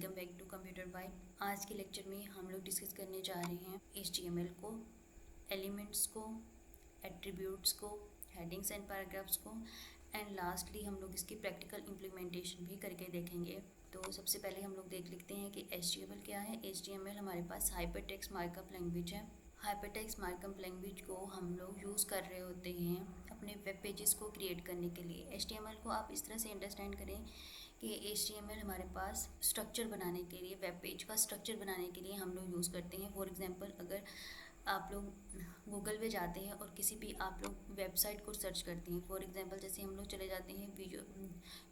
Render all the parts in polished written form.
Welcome back to computer byte. आज के lecture में हम लोग डिस्कस करने जा रहे हैं HTML को, एलिमेंट्स को, एट्रीब्यूट्स को, हेडिंग्स एंड पैराग्राफ्स को एंड लास्टली हम लोग इसकी प्रैक्टिकल इम्प्लीमेंटेशन भी करके देखेंगे। तो सबसे पहले हम लोग देख लेते हैं कि HTML क्या है। HTML हमारे पास हाइपरटेक्स्ट मार्कअप लैंग्वेज है। हाइपरटेक्स्ट मार्कअप लैंग्वेज को हम लोग यूज़ कर रहे होते हैं अपने वेब पेजेस को क्रिएट करने के लिए। HTML को आप इस तरह से अंडरस्टैंड करें कि HTML हमारे पास स्ट्रक्चर बनाने के लिए, वेब पेज का स्ट्रक्चर बनाने के लिए हम लोग यूज़ करते हैं। फॉर एग्जांपल, अगर आप लोग गूगल पे जाते हैं और किसी भी आप लोग वेबसाइट को सर्च करते हैं, फॉर एग्जांपल जैसे हम लोग चले जाते हैं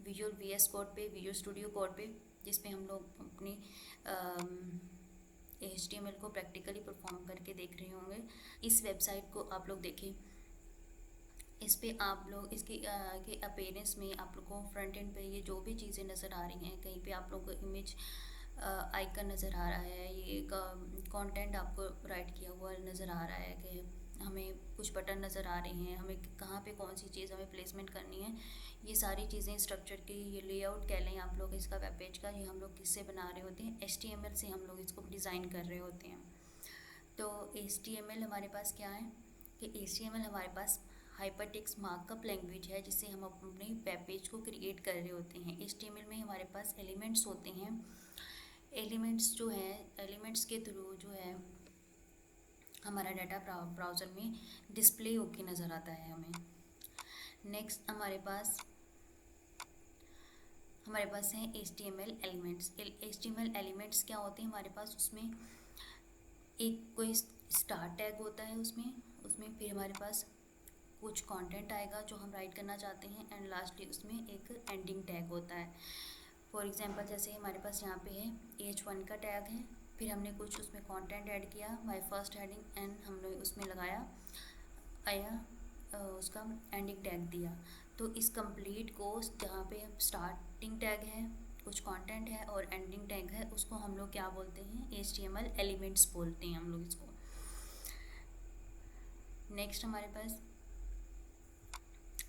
विजुअल VS कोड पे, विजुअल स्टूडियो कोड पे, जिसमें हम लोग अपनी HTML को प्रैक्टिकली परफॉर्म करके देख रहे होंगे। इस वेबसाइट को आप लोग देखें, इस पे आप लोग इसकी के अपीयरेंस में आप लोग को फ्रंट एंड पे ये जो भी चीज़ें नज़र आ रही हैं, कहीं पे आप लोग को इमेज आइकन नज़र आ रहा है, ये कंटेंट आपको राइट किया हुआ नज़र आ रहा है कि हमें कुछ बटन नज़र आ रही हैं, हमें कहाँ पे कौन सी चीज़ हमें प्लेसमेंट करनी है, ये सारी चीज़ें स्ट्रक्चर की, ये लेआउट कह लें आप लोग इसका वेब पेज का, ये हम लोग किससे बना रहे होते हैं, HTML से हम लोग इसको डिज़ाइन कर रहे होते हैं। तो HTML हमारे पास क्या है कि HTML हमारे पास हाइपरटेक्स्ट मार्कअप लैंग्वेज है, जिससे हम अपने वेब पेज को क्रिएट कर रहे होते हैं। HTML में हमारे पास एलिमेंट्स होते हैं। एलिमेंट्स जो है, एलिमेंट्स के थ्रू जो है हमारा डाटा ब्राउज़र में डिस्प्ले होके नज़र आता है हमें। नेक्स्ट हमारे पास हैं HTML एलिमेंट्स। HTML एलिमेंट्स क्या होते हैं हमारे पास, उसमें एक कोई स्टार्ट टैग होता है, उसमें फिर हमारे पास कुछ कंटेंट आएगा जो हम राइट करना चाहते हैं एंड लास्टली उसमें एक एंडिंग टैग होता है। फॉर एग्जांपल जैसे हमारे पास यहाँ पे है H1 का टैग है, फिर हमने कुछ उसमें कंटेंट ऐड किया, माय फर्स्ट हेडिंग, एंड हमने उसमें लगाया उसका एंडिंग टैग दिया। तो इस कंप्लीट को जहाँ पे स्टार्टिंग टैग है, कुछ कंटेंट है और एंडिंग टैग है, उसको हम लोग क्या बोलते हैं, HTML एलिमेंट्स बोलते हैं हम लोग इसको। नेक्स्ट हमारे पास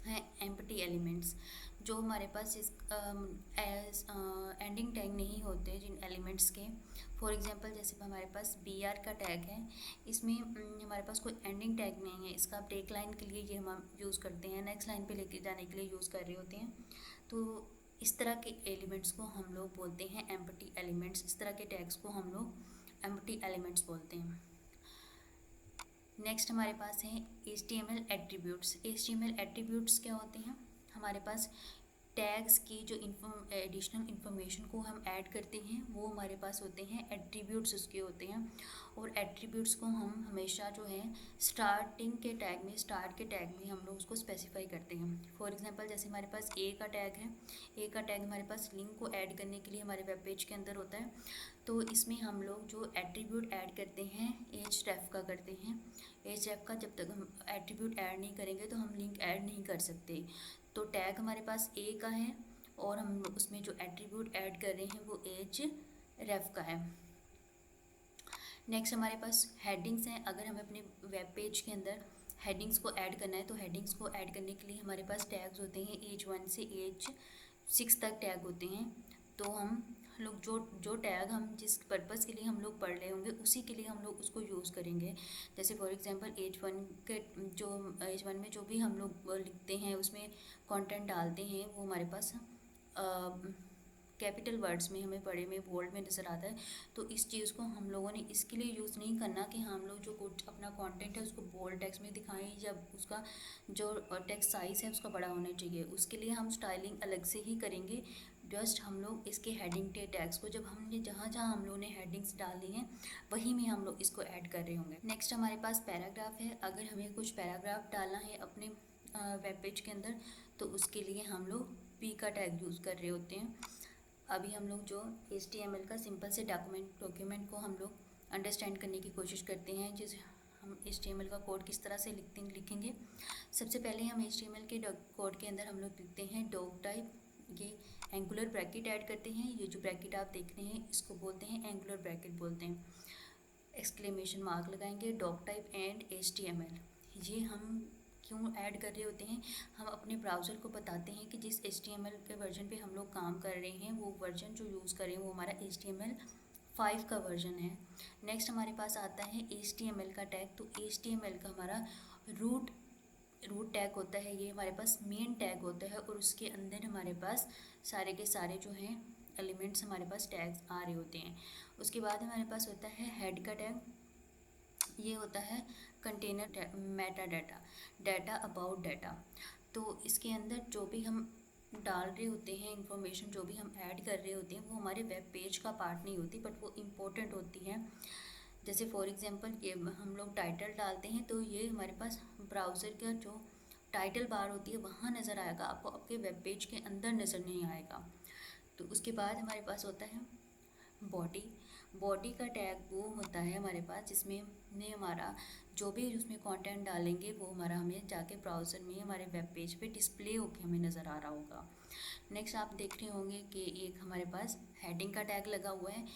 है एम्प्टी एलिमेंट्स, जो हमारे पास इस एंडिंग टैग नहीं होते जिन एलिमेंट्स के। फॉर एग्जांपल जैसे हमारे पास BR का टैग है, इसमें हमारे पास कोई एंडिंग टैग नहीं है, इसका ब्रेक लाइन के लिए ये हम यूज़ करते हैं, नेक्स्ट लाइन पे लेके जाने के लिए यूज़ कर रहे होते हैं। तो इस तरह के एलिमेंट्स को हम लोग बोलते हैं एम्प्टी एलिमेंट्स। इस तरह के टैग्स को हम लोग एम्प्टी एलिमेंट्स बोलते हैं। नेक्स्ट हमारे पास है HTML एट्रीब्यूट्स। HTML एट्रीब्यूट्स क्या होते हैं, हमारे पास टैग्स की जो एडिशनल इन्फॉर्मेशन को हम ऐड करते हैं वो हमारे पास होते हैं एट्रीब्यूट्स, उसके होते हैं। और एट्रीब्यूट्स को हम हमेशा जो है स्टार्ट के टैग में हम लोग उसको स्पेसिफाई करते हैं। फॉर एग्जांपल जैसे हमारे पास A का टैग है, A का टैग हमारे पास लिंक को ऐड करने के लिए हमारे वेब पेज के अंदर होता है। तो इसमें हम लोग जो एट्रीब्यूट ऐड करते हैं href का करते हैं। href का जब तक हम एट्रीब्यूट ऐड नहीं करेंगे तो हम लिंक ऐड नहीं कर सकते। तो टैग हमारे पास A का है और हम उसमें जो एट्रीब्यूट ऐड कर रहे हैं वो href का है। नेक्स्ट हमारे पास हेडिंग्स हैं। अगर हमें अपने वेब पेज के अंदर हेडिंग्स को ऐड करना है तो हेडिंग्स को ऐड करने के लिए हमारे पास टैग्स होते हैं, H1 से H6 तक टैग होते हैं। तो हम लोग जो टैग हम जिस पर्पज़ के लिए हम लोग पढ़ रहे होंगे उसी के लिए हम लोग उसको यूज़ करेंगे। जैसे फॉर एग्जांपल H1 में जो भी हम लोग लिखते हैं, उसमें कंटेंट डालते हैं, वो हमारे पास कैपिटल वर्ड्स में, हमें बड़े में, बोल्ड में नज़र आता है। तो इस चीज़ को हम लोगों ने इसके लिए यूज़ नहीं करना कि हम लोग जो कुछ अपना कंटेंट है उसको बोल्ड टेक्स्ट में दिखाएं, जब उसका जो टेक्स्ट साइज़ है उसका बड़ा होना चाहिए। उसके लिए हम स्टाइलिंग अलग से ही करेंगे। जस्ट हम लोग इसके हेडिंग के टैग्स को जब हमने जहाँ हम लोगों ने हेडिंग्स डाली हैं वहीं में हम लोग इसको ऐड कर रहे होंगे। नेक्स्ट हमारे पास पैराग्राफ है। अगर हमें कुछ पैराग्राफ डालना है अपने वेब पेज के अंदर तो उसके लिए हम लोग P का टैग यूज़ कर रहे होते हैं। अभी हम लोग जो HTML का सिंपल से डॉक्यूमेंट को हम लोग अंडरस्टैंड करने की कोशिश करते हैं, जैसे हम HTML का कोड किस तरह से लिखेंगे। सबसे पहले हम HTML के कोड के अंदर हम लोग लिखते हैं डॉक टाइप, ये एंगुलर ब्रैकेट ऐड करते हैं। ये जो ब्रैकेट आप देख रहे हैं इसको बोलते हैं एंगुलर ब्रैकेट बोलते हैं। एक्सक्लेमेशन मार्क लगाएंगे, डॉक टाइप एंड HTML। ये हम क्यों ऐड कर रहे होते हैं, हम अपने ब्राउज़र को बताते हैं कि जिस HTML के वर्जन पे हम लोग काम कर रहे हैं वो वर्जन जो यूज़ करें वो हमारा HTML5 का वर्जन है। नेक्स्ट हमारे पास आता है HTML का टैग। तो HTML का हमारा रूट टैग होता है, ये हमारे पास मेन टैग होता है और उसके अंदर हमारे पास सारे के सारे जो हैं एलिमेंट्स हमारे पास टैग्स आ रहे होते हैं। उसके बाद हमारे पास होता है हेड का टैग, ये होता है container Meta data about data. तो इसके अंदर जो भी हम डाल रहे होते हैं इंफॉर्मेशन, जो भी हम ऐड कर रहे होते हैं वो हमारे वेब पेज का पार्ट नहीं होती, बट वो इम्पोर्टेंट होती है। जैसे फॉर एग्जांपल ये हम लोग टाइटल डालते हैं तो ये हमारे पास ब्राउज़र का जो टाइटल बार होती है वहाँ नज़र आएगा, आपको आपके वेब पेज के अंदर नज़र नहीं आएगा। तो उसके बाद हमारे पास होता है बॉडी का टैग वो होता है हमारे पास जिसमें ने हमारा जो भी उसमें कंटेंट डालेंगे वो हमारा हमें जाके ब्राउज़र में हमारे वेब पेज पे डिस्प्ले होके हमें नज़र आ रहा होगा। नेक्स्ट आप देख रहे होंगे कि एक हमारे पास हेडिंग का टैग लगा हुआ है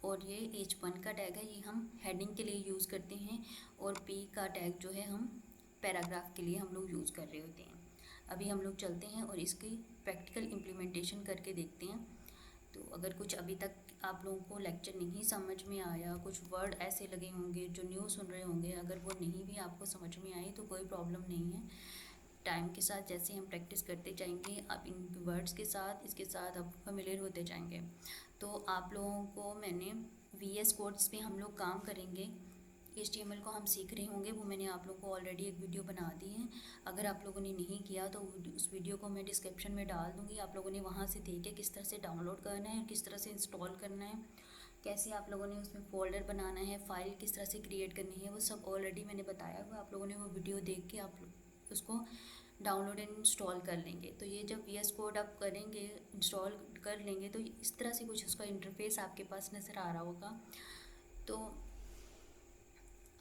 और ये H1 का टैग है, ये हम हेडिंग के लिए यूज़ करते हैं और P का टैग जो है हम पैराग्राफ के लिए हम लोग यूज़ कर रहे होते हैं। अभी हम लोग चलते हैं और इसकी प्रैक्टिकल इम्प्लीमेंटेशन करके देखते हैं। तो अगर कुछ अभी तक आप लोगों को लेक्चर नहीं समझ में आया, कुछ वर्ड ऐसे लगे होंगे जो न्यू सुन रहे होंगे, अगर वो नहीं भी आपको समझ में आई तो कोई प्रॉब्लम नहीं है। टाइम के साथ जैसे हम प्रैक्टिस करते जाएंगे आप इन वर्ड्स के साथ इसके साथ आप फेमिलियर होते जाएंगे। तो आप लोगों को मैंने VS कोड जिस पे हम लोग काम करेंगे, HTML को हम सीख रहे होंगे, वो मैंने आप लोगों को ऑलरेडी एक वीडियो बना दी है। अगर आप लोगों ने नहीं किया तो उस वीडियो को मैं डिस्क्रिप्शन में डाल दूँगी, आप लोगों ने वहाँ से देख के किस तरह से डाउनलोड करना है, किस तरह से इंस्टॉल करना है, कैसे आप लोगों ने उसमें फ़ोल्डर बनाना है, फ़ाइल किस तरह से क्रिएट करनी है, वो सब ऑलरेडी मैंने बताया हुआ। आप लोगों ने वो वीडियो देख के आप उसको डाउनलोड एंड इंस्टॉल कर लेंगे। तो ये जब VS कोड आप करेंगे, इंस्टॉल कर लेंगे तो इस तरह से कुछ उसका इंटरफेस आपके पास नज़र आ रहा होगा। तो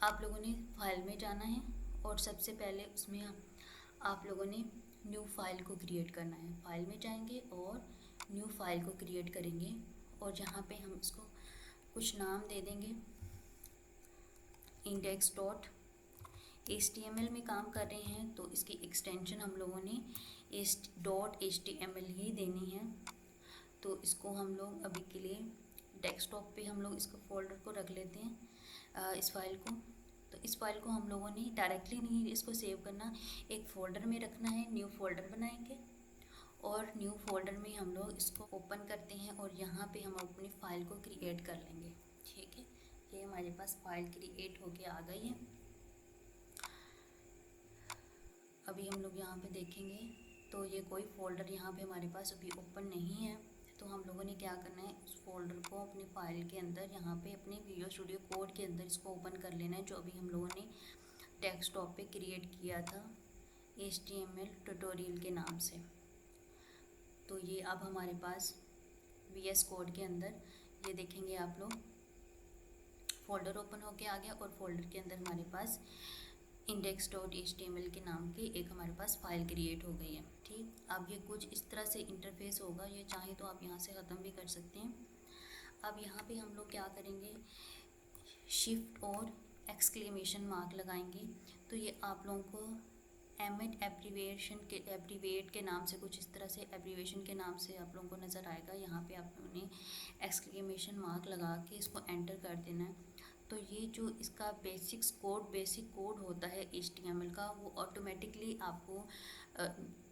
आप लोगों ने फाइल में जाना है और सबसे पहले उसमें आप लोगों ने न्यू फाइल को क्रिएट करना है। फाइल में जाएंगे और न्यू फाइल को क्रिएट करेंगे और जहाँ पे हम इसको कुछ नाम दे देंगे। index.html में काम कर रहे हैं तो इसकी एक्सटेंशन हम लोगों ने .html ही देनी है। तो इसको हम लोग अभी के लिए डेस्कटॉप पे हम लोग इसको फोल्डर को रख लेते हैं, इस फाइल को। तो इस फाइल को हम लोगों ने डायरेक्टली नहीं इसको सेव करना, एक फ़ोल्डर में रखना है। न्यू फोल्डर बनाएंगे और न्यू फोल्डर में हम लोग इसको ओपन करते हैं और यहाँ पे हम अपनी फ़ाइल को क्रिएट कर लेंगे। ठीक है, ये हमारे पास फाइल क्रिएट होके आ गई है। अभी हम लोग यहाँ पे देखेंगे तो ये कोई फ़ोल्डर यहाँ पे हमारे पास अभी ओपन नहीं है। तो हम लोगों ने क्या करना है, उस फोल्डर को अपनी फाइल के अंदर यहाँ पे अपने विजुअल स्टूडियो कोड के अंदर इसको ओपन कर लेना है, जो अभी हम लोगों ने डेस्कटॉप पे क्रिएट किया था HTML ट्यूटोरियल के नाम से। तो ये अब हमारे पास VS कोड के अंदर ये देखेंगे आप लोग, फ़ोल्डर ओपन होके आ गया और फोल्डर के अंदर हमारे पास index.html के नाम की एक हमारे पास फाइल क्रिएट हो गई है। ठीक, अब ये कुछ इस तरह से इंटरफेस होगा, ये चाहे तो आप यहाँ से ख़त्म भी कर सकते हैं। अब यहाँ पे हम लोग क्या करेंगे, शिफ्ट और एक्सक्लेमेशन मार्क लगाएंगे। तो ये आप लोगों को एब्रीवेट के नाम से कुछ इस तरह से एब्रीवेशन के नाम से आप लोगों को नज़र आएगा। यहाँ पे आप लोगों ने एक्सक्लेमेशन मार्क लगा के इसको एंटर कर देना है। तो ये जो इसका बेसिक कोड होता है HTML का, वो ऑटोमेटिकली आपको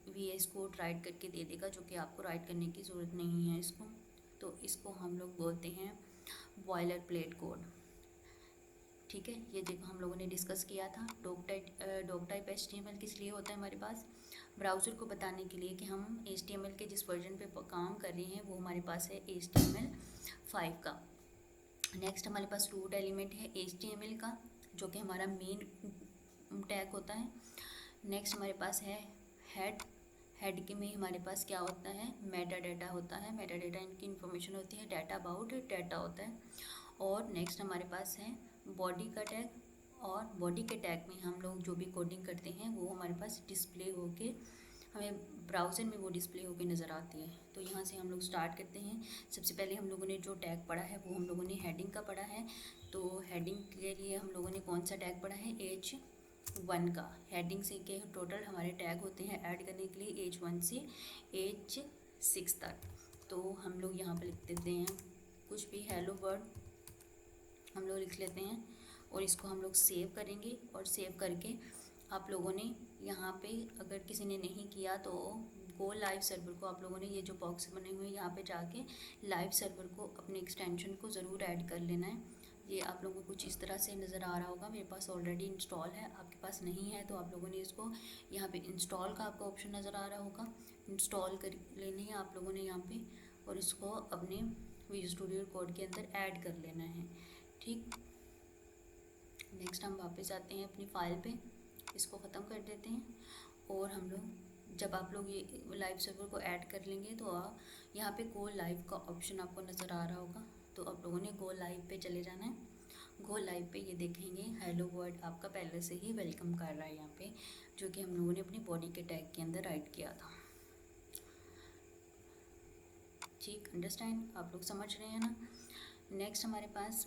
VS कोड राइट करके दे देगा, जो कि आपको राइट करने की ज़रूरत नहीं है इसको। तो इसको हम लोग बोलते हैं बॉयलर प्लेट कोड। ठीक है, ये देखो हम लोगों ने डिस्कस किया था। डॉक टाइप HTML किस लिए होता है हमारे पास, ब्राउज़र को बताने के लिए कि हम HTML के जिस वर्जन पे काम कर रहे हैं वो हमारे पास है HTML5 का। नेक्स्ट हमारे पास रूट एलिमेंट है HTML का, जो कि हमारा मेन टैग होता है। नेक्स्ट हमारे पास है हेड के में हमारे पास क्या होता है, मेटा डाटा होता है। मेटा डाटा इनकी इन्फॉर्मेशन होती है, डाटा अबाउट डाटा होता है। और नेक्स्ट हमारे पास है बॉडी का टैग, और बॉडी के टैग में हम लोग जो भी कोडिंग करते हैं वो हमारे पास डिस्प्ले होके हमें ब्राउज़र में वो डिस्प्ले होके नज़र आती है। तो यहाँ से हम लोग स्टार्ट करते हैं। सबसे पहले हम लोगों ने जो टैग पढ़ा है वो हम लोगों ने हेडिंग का पढ़ा है। तो हेडिंग के लिए हम लोगों ने कौन सा टैग पढ़ा है, 1 का, हेडिंग से के टोटल हमारे टैग होते हैं ऐड करने के लिए एज 1 से एज 6 तक। तो हम लोग यहाँ पे लिख देते हैं कुछ भी हेलो वर्ड हम लोग लिख लेते हैं और इसको हम लोग सेव करेंगे। और सेव करके आप लोगों ने यहाँ पे अगर किसी ने नहीं किया तो गो लाइव सर्वर को आप लोगों ने, ये जो बॉक्स बने हुए हैं यहाँ पे जाके लाइव सर्वर को अपने एक्सटेंशन को ज़रूर ऐड कर लेना है। ये आप लोगों को कुछ इस तरह से नज़र आ रहा होगा। मेरे पास ऑलरेडी इंस्टॉल है, आपके पास नहीं है तो आप लोगों ने इसको यहाँ पे इंस्टॉल का आपको ऑप्शन नज़र आ रहा होगा, इंस्टॉल कर लेनी है आप लोगों ने यहाँ पे और इसको अपने विजुअल स्टूडियो कोड के अंदर ऐड कर लेना है। ठीक, नेक्स्ट हम वापस आते हैं अपनी फाइल पे, इसको ख़त्म कर देते हैं। और हम लोग जब आप लोग ये लाइव सर्वर को ऐड कर लेंगे तो यहाँ पे गो लाइव का ऑप्शन आपको नज़र आ रहा होगा, तो आप लोगों ने गो लाइव पे चले जाना है। गो लाइव पे ये देखेंगे हेलो वर्ड आपका पहले से ही वेलकम कर रहा है यहाँ पे, जो कि हम लोगों ने अपनी बॉडी के टैग के अंदर राइट किया था। ठीक, अंडरस्टैंड, आप लोग समझ रहे हैं ना। नेक्स्ट हमारे पास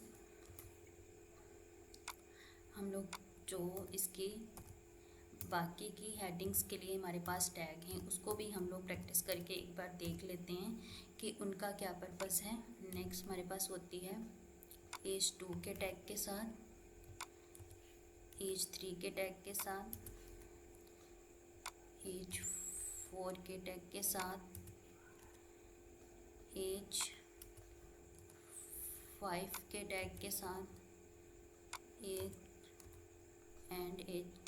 हम लोग जो इसकी बाकी की हेडिंग्स के लिए हमारे पास टैग हैं उसको भी हम लोग प्रैक्टिस करके एक बार देख लेते हैं कि उनका क्या पर्पस है। नेक्स्ट हमारे पास होती है एज 2 के टैग के साथ, एज 3 के टैग के साथ, एज 4 के टैग के साथ, एज 5 के टैग के साथ, एज एंड एज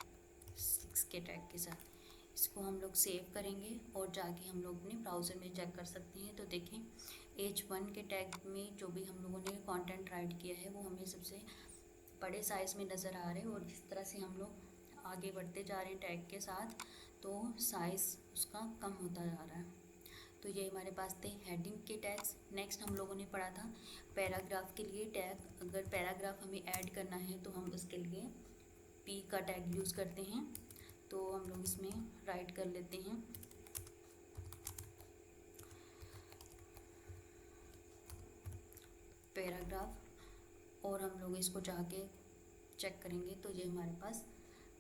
6 के टैग के साथ। इसको हम लोग सेव करेंगे और जाके हम लोग अपने ब्राउज़र में चेक कर सकते हैं। तो देखें एज 1 के टैग में जो भी हम लोगों ने कंटेंट राइट किया है वो हमें सबसे बड़े साइज़ में नज़र आ रहे हैं और जिस तरह से हम लोग आगे बढ़ते जा रहे हैं टैग के साथ तो साइज़ उसका कम होता जा रहा है। तो ये हमारे पास थे हेडिंग के टैग्स। नेक्स्ट हम लोगों ने पढ़ा था पैराग्राफ के लिए टैग। अगर पैराग्राफ हमें ऐड करना है तो हम उसके लिए पी का टैग यूज़ करते हैं। तो हम लोग इसमें राइट कर लेते हैं पैराग्राफ और हम लोग इसको जाके चेक करेंगे तो ये हमारे पास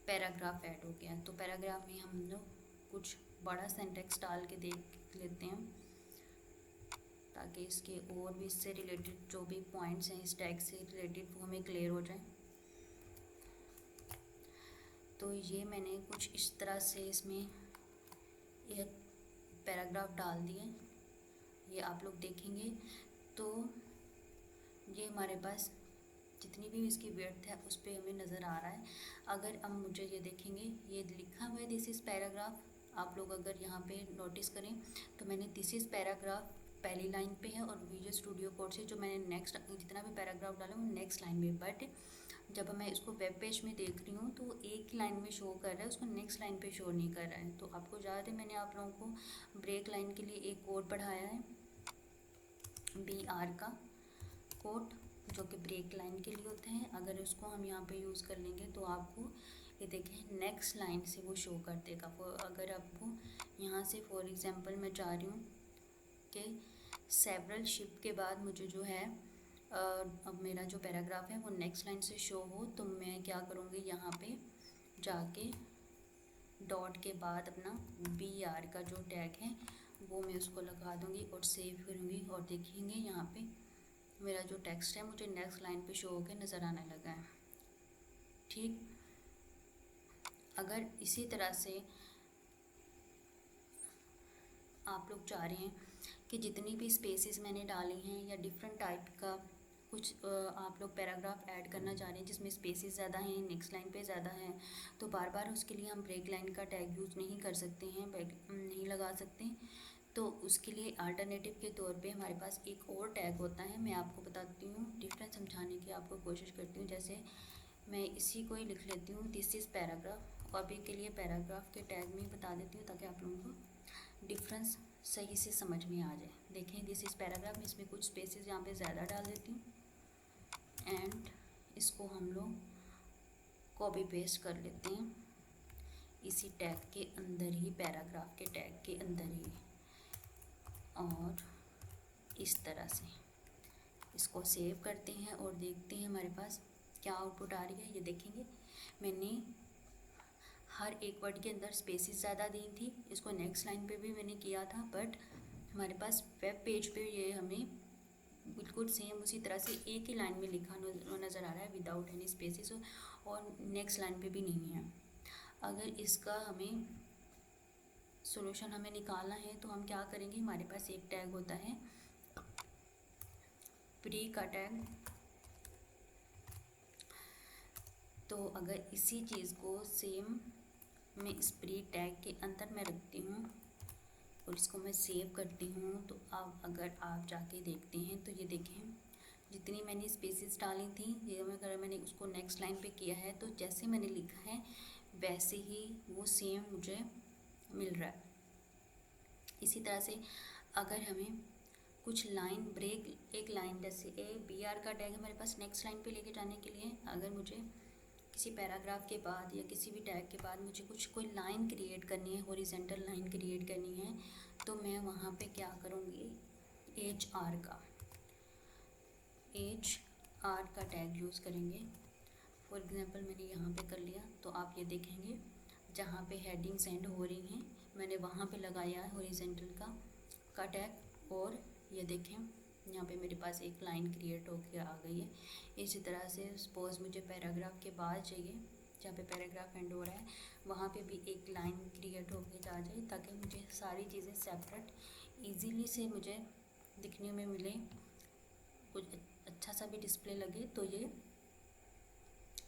पैराग्राफ ऐड हो गया। तो पैराग्राफ में हम लोग कुछ बड़ा सेंटेक्स डाल के देख लेते हैं ताकि इसके और भी इससे रिलेटेड जो भी पॉइंट्स हैं इस टैग से रिलेटेड वो हमें क्लियर हो जाए। तो ये मैंने कुछ इस तरह से इसमें एक पैराग्राफ डाल दिए, ये आप लोग देखेंगे तो ये हमारे पास जितनी भी इसकी विड्थ है उस पर हमें नज़र आ रहा है। अगर हम मुझे ये देखेंगे ये लिखा हुआ है दिस इज़ पैराग्राफ, आप लोग अगर यहाँ पे नोटिस करें तो मैंने दिस इज़ पैराग्राफ पहली लाइन पे है और विजुअल स्टूडियो कोड से जो मैंने नेक्स्ट जितना भी पैराग्राफ डाला वो नेक्स्ट लाइन में, बट जब मैं इसको वेब पेज में देख रही हूँ तो एक ही लाइन में शो कर रहा है, उसको नेक्स्ट लाइन पे शो नहीं कर रहा है। तो आपको याद है मैंने आप लोगों को ब्रेक लाइन के लिए एक कोड पढ़ाया है BR का कोड जो कि ब्रेक लाइन के लिए होते हैं। अगर उसको हम यहाँ पे यूज़ कर लेंगे तो आपको ये देखें नेक्स्ट लाइन से वो शो कर देगा। अगर आपको यहाँ से फॉर एग्जांपल मैं चाह रही हूँ कि सेवरल शिप के बाद मुझे जो है अब मेरा जो पैराग्राफ है वो नेक्स्ट लाइन से शो हो, तो मैं क्या करूँगी यहाँ पे जाके डॉट के बाद अपना BR का जो टैग है वो मैं उसको लगा दूँगी और सेव करूँगी और देखेंगे यहाँ पे मेरा जो टेक्स्ट है मुझे नेक्स्ट लाइन पे शो होकर नज़र आने लगा है। ठीक, अगर इसी तरह से आप लोग चाह रहे हैं कि जितनी भी स्पेसेस मैंने डाली हैं या डिफरेंट टाइप का कुछ आप लोग पैराग्राफ ऐड करना चाह रहे हैं जिसमें स्पेसेस ज़्यादा हैं, नेक्स्ट लाइन पे ज़्यादा हैं, तो बार बार उसके लिए हम ब्रेक लाइन का टैग यूज़ नहीं कर सकते हैं, नहीं लगा सकते। तो उसके लिए अल्टरनेटिव के तौर पे हमारे पास एक और टैग होता है। मैं आपको बताती हूँ, डिफरेंस समझाने की आपको कोशिश करती हूँ। जैसे मैं इसी को ही लिख लेती हूँ दिस इज़ पैराग्राफ और अभी के लिए पैराग्राफ के टैग में बता देती हूँ ताकि आप लोगों को डिफरेंस सही से समझ में आ जाए। देखें दिस इज़ पैराग्राफ में इसमें कुछ स्पेसेस यहाँ पे ज़्यादा डाल देती हूँ एंड इसको हम लोग कॉपी पेस्ट कर लेते हैं इसी टैग के अंदर ही, पैराग्राफ के टैग के अंदर ही, और इस तरह से इसको सेव करते हैं और देखते हैं हमारे पास क्या आउटपुट आ रही है। ये देखेंगे मैंने हर एक वर्ड के अंदर स्पेसेस ज़्यादा दी थी। इसको नेक्स्ट लाइन पे भी मैंने किया था, बट हमारे पास वेब पेज पे ये हमें बिल्कुल सेम उसी तरह से एक ही लाइन में लिखा नज़र आ रहा है विदाउट एनी स्पेसेस, और नेक्स्ट लाइन पे भी नहीं है। अगर इसका हमें सॉल्यूशन हमें निकालना है तो हम क्या करेंगे, हमारे पास एक टैग होता है प्री का टैग। तो अगर इसी चीज़ को सेम मैं इस प्री टैग के अंदर मैं रखती हूँ और इसको मैं सेव करती हूँ, तो अब अगर आप जाके देखते हैं तो ये देखें जितनी मैंने स्पेसेस डाली थी, ये अगर मैंने उसको नेक्स्ट लाइन पे किया है तो जैसे मैंने लिखा है वैसे ही वो सेम मुझे मिल रहा है। इसी तरह से अगर हमें कुछ लाइन ब्रेक, एक लाइन जैसे BR का टैग हमारे पास नेक्स्ट लाइन पे लेके जाने के लिए, अगर मुझे किसी पैराग्राफ के बाद या किसी भी टैग के बाद मुझे कोई लाइन क्रिएट करनी है, हॉरिजॉन्टल लाइन क्रिएट करनी है, तो मैं वहाँ पे क्या करूँगी, HR का टैग यूज़ करेंगे। फॉर एग्जांपल मैंने यहाँ पे कर लिया, तो आप ये देखेंगे जहाँ पे हेडिंग सेंड हो रही हैं मैंने वहाँ पे लगाया है हॉरिजॉन्टल का टैग, और ये देखें यहाँ पे मेरे पास एक लाइन क्रिएट होकर आ गई है। इसी तरह से सपोज़ मुझे पैराग्राफ के बाद चाहिए, जहाँ पे पैराग्राफ एंड हो रहा है वहाँ पे भी एक लाइन क्रिएट होकर आ जाए, ताकि मुझे सारी चीज़ें सेपरेट ईजीली से मुझे दिखने में मिले, कुछ अच्छा सा भी डिस्प्ले लगे। तो ये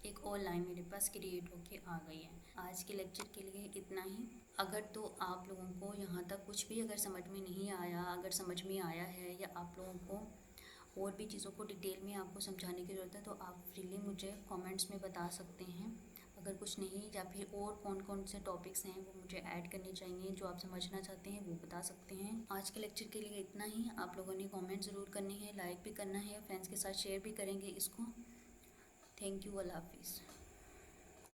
एक और लाइन मेरे पास क्रिएट होके आ गई है। आज के लेक्चर के लिए इतना ही। अगर तो आप लोगों को यहाँ तक कुछ भी अगर समझ में नहीं आया, अगर समझ में आया है या आप लोगों को और भी चीज़ों को डिटेल में आपको समझाने की ज़रूरत है, तो आप फ्रीली मुझे कमेंट्स में बता सकते हैं। अगर कुछ नहीं, या फिर और कौन कौन से टॉपिक्स हैं वो मुझे ऐड करने चाहिए जो आप समझना चाहते हैं, वो बता सकते हैं। आज के लेक्चर के लिए इतना ही। आप लोगों ने कमेंट ज़रूर करनी है, लाइक भी करना है, फ्रेंड्स के साथ शेयर भी करेंगे इसको। थैंक यू, अल्लाह हाफिज़।